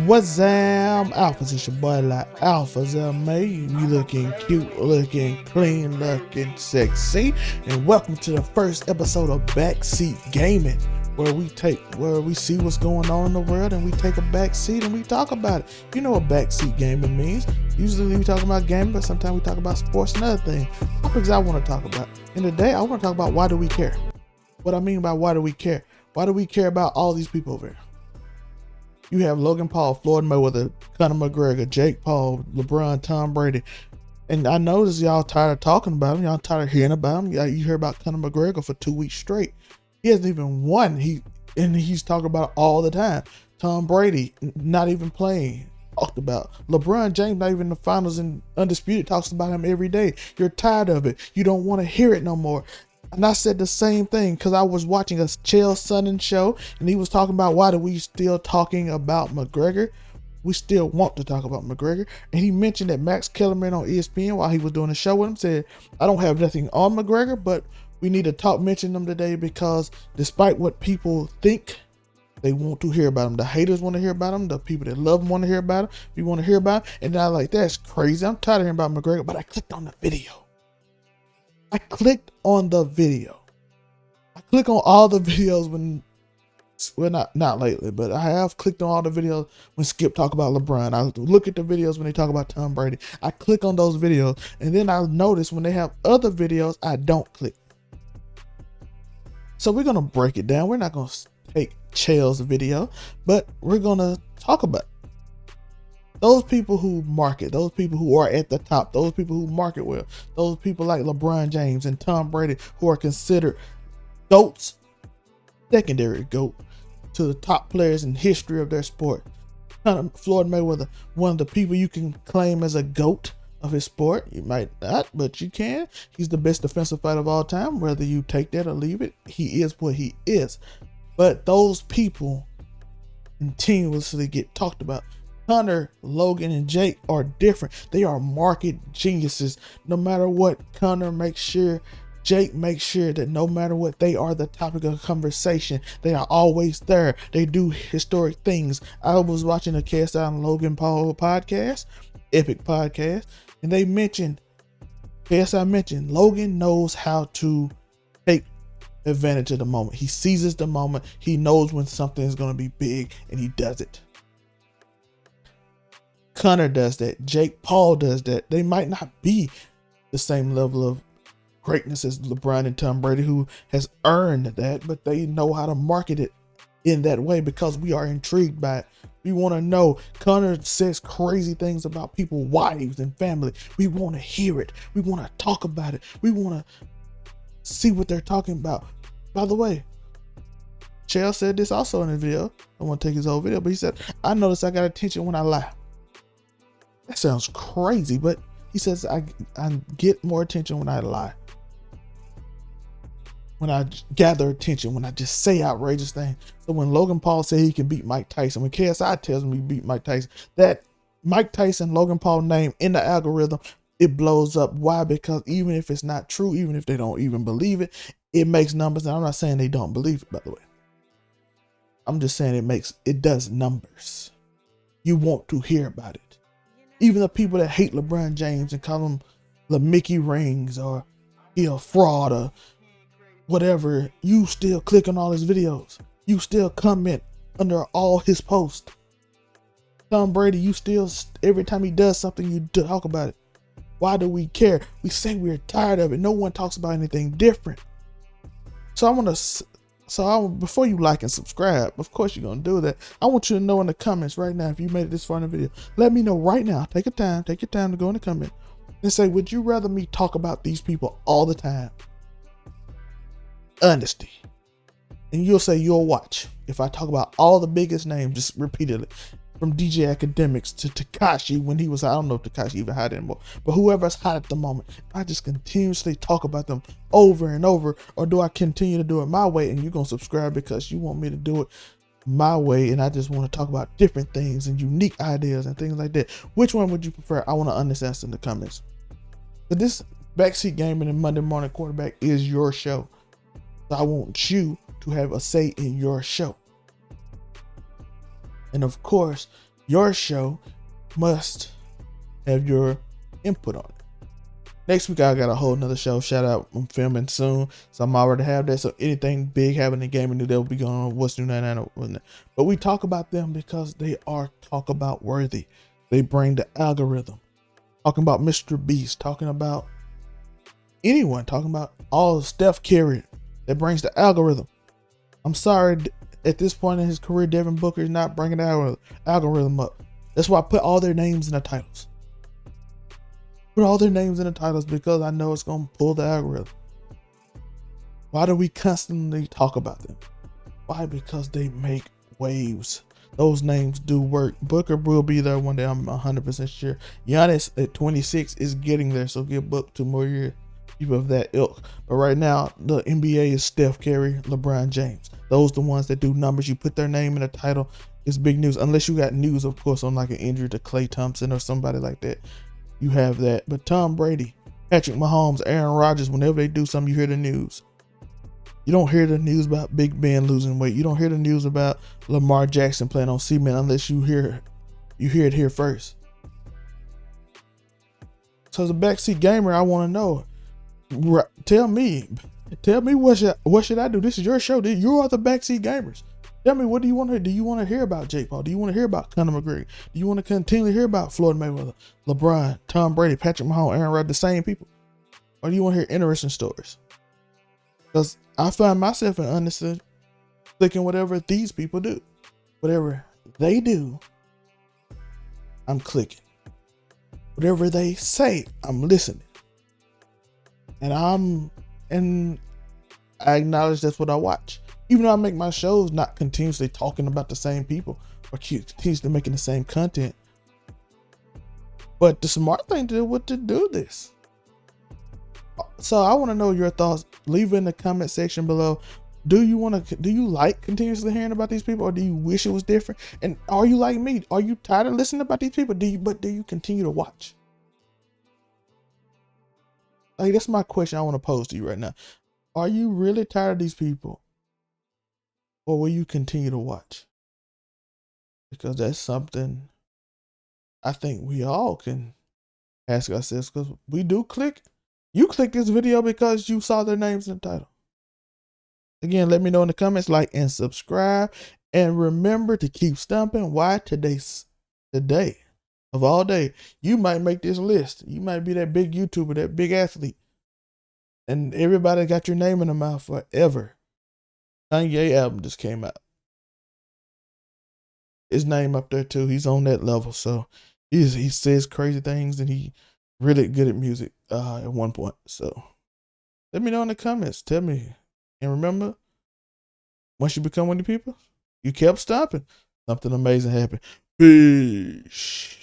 What's up, Alphas? It's your boy, like Alpha Zelmae. You looking cute, looking clean, looking sexy. And welcome to the first episode of Backseat Gaming, where we see what's going on in the world and we take a back seat and we talk about it. You know what backseat gaming means. Usually we talk about gaming, but sometimes we talk about sports and other things. Topics I want to talk about. And today I want to talk about why do we care? What I mean by why do we care? Why do we care about all these people over here? You have Logan Paul, Floyd Mayweather, Conor McGregor, Jake Paul, LeBron, Tom Brady. And I notice y'all tired of talking about him. Y'all tired of hearing about him. You hear about Conor McGregor for 2 weeks straight. He hasn't even won. He's talking about it all the time. Tom Brady not even playing. Talked about. LeBron James not even in the finals, and Undisputed talks about him every day. You're tired of it. You don't want to hear it no more. And I said the same thing because I was watching a Chael Sonen show and he was talking about why do we still talking about McGregor? We still want to talk about McGregor. And he mentioned that Max Kellerman on ESPN while he was doing a show with him said, I don't have nothing on McGregor, but we need to mention him today because despite what people think, they want to hear about him. The haters want to hear about him. The people that love him want to hear about him. We want to hear about him. And I like, that's crazy. I'm tired of hearing about McGregor, but I clicked on the video. I clicked on all the videos not lately, but I have clicked on all the videos when Skip talk about LeBron. I look at the videos when they talk about Tom Brady. I click on those videos, and then I notice when they have other videos, I don't click. So we're going to break it down. We're not going to take Chael's video, but we're going to talk about it. Those people who market, those people who are at the top, those people who market well, those people like LeBron James and Tom Brady who are considered GOATs, secondary GOAT to the top players in history of their sport. Floyd Mayweather, one of the people you can claim as a GOAT of his sport. You might not, but you can. He's the best defensive fighter of all time. Whether you take that or leave it, he is what he is. But those people continuously get talked about. Conor, Logan, and Jake are different. They are market geniuses. No matter what, Conor makes sure, Jake makes sure that no matter what, they are the topic of conversation. They are always there. They do historic things. I was watching a Paul and Logan Paul podcast, epic podcast, and they mentioned, KSI mentioned, Logan knows how to take advantage of the moment. He seizes the moment. He knows when something is going to be big, and he does it. Conor does that. Jake Paul does that. They might not be the same level of greatness as LeBron and Tom Brady, who has earned that, but they know how to market it in that way because we are intrigued by it. We want to know. Conor says crazy things about people, wives and family. We want to hear it. We want to talk about it. We want to see what they're talking about. By the way, Chael said this also in the video. I want to take his whole video, but he said, I notice I got attention when I lie. That sounds crazy, but he says I get more attention when I lie. When I gather attention, when I just say outrageous things. So when Logan Paul said he can beat Mike Tyson, when KSI tells him he beat Mike Tyson, that Mike Tyson, Logan Paul name in the algorithm, it blows up. Why? Because even if it's not true, even if they don't even believe it, it makes numbers. And I'm not saying they don't believe it, by the way. I'm just saying it does numbers. You want to hear about it. Even the people that hate LeBron James and call him the Mickey Rings or he a fraud or whatever, you still click on all his videos. You still comment under all his posts. Tom Brady, you still, every time he does something, you talk about it. Why do we care? We say we're tired of it. No one talks about anything different. Before you like and subscribe, of course you're going to do that. I want you to know in the comments right now, if you made it this far in the video, let me know right now. Take your time to go in the comment and say, would you rather me talk about these people all the time? Honesty. And you'll say you'll watch if I talk about all the biggest names just repeatedly, from DJ Academics to Tekashi when he was, I don't know if Tekashi even hot anymore, but whoever's hot at the moment, I just continuously talk about them over and over, or do I continue to do it my way and you're going to subscribe because you want me to do it my way and I just want to talk about different things and unique ideas and things like that? Which one would you prefer? I want to understand in the comments. But this Backseat Gaming and Monday Morning Quarterback is your show. So I want you to have a say in your show. And of course, Your show must have your input on it. Next week, I got a whole nother show. Shout out, I'm filming soon, so I'm already have that. So anything big happening in gaming new, that will be going on. What's new 99? But we talk about them because they are talk about worthy. They bring the algorithm. Talking about Mr. Beast, talking about anyone, talking about all Steph Curry, that brings the algorithm. I'm sorry, at this point in his career, Devin Booker is not bringing the algorithm up. That's why I put all their names in the titles. Put all their names in the titles because I know it's going to pull the algorithm. Why do we constantly talk about them? Why? Because they make waves. Those names do work. Booker will be there one day, I'm 100% sure. Giannis at 26 is getting there, so give Book 2 more years. People of that ilk. But right now, the NBA is Steph Curry, LeBron James. Those the ones that do numbers. You put their name in the title, it's big news. Unless you got news, of course, on like an injury to Klay Thompson or somebody like that. You have that. But Tom Brady, Patrick Mahomes, Aaron Rodgers, whenever they do something, you hear the news. You don't hear the news about Big Ben losing weight. You don't hear the news about Lamar Jackson playing on cement unless you hear it here first. So as a backseat gamer, I want to know. Tell me what should I do? This is your show. You are the backseat gamers. Tell me, what do you want to hear? Do you want to hear about Jake Paul? Do you want to hear about Conor McGregor? Do you want to continually hear about Floyd Mayweather, LeBron, Tom Brady, Patrick Mahomes, Aaron Rodgers, the same people? Or do you want to hear interesting stories? Because I find myself in Undisputed clicking whatever these people do. Whatever they do, I'm clicking. Whatever they say, I'm listening. And I acknowledge that's what I watch. Even though I make my shows not continuously talking about the same people or continuously making the same content. But the smart thing to do was to do this. So I want to know your thoughts. Leave it in the comment section below. Do you like continuously hearing about these people, or do you wish it was different? And are you like me? Are you tired of listening about these people? Do you continue to watch? Like, that's my question I want to pose to you right now. Are you really tired of these people, or will you continue to watch? Because that's something I think we all can ask ourselves, because we do click. You click this video because you saw their names in the title. Again, let me know in the comments, like and subscribe. And remember to keep stumping. Why? Today of all day, you might make this list. You might be that big YouTuber, that big athlete. And everybody got your name in the mouth forever. Kanye album just came out. His name up there too. He's on that level. So he says crazy things, and he really good at music at one point. So let me know in the comments. Tell me. And remember, once you become one of the people, you kept stopping. Something amazing happened. Peace.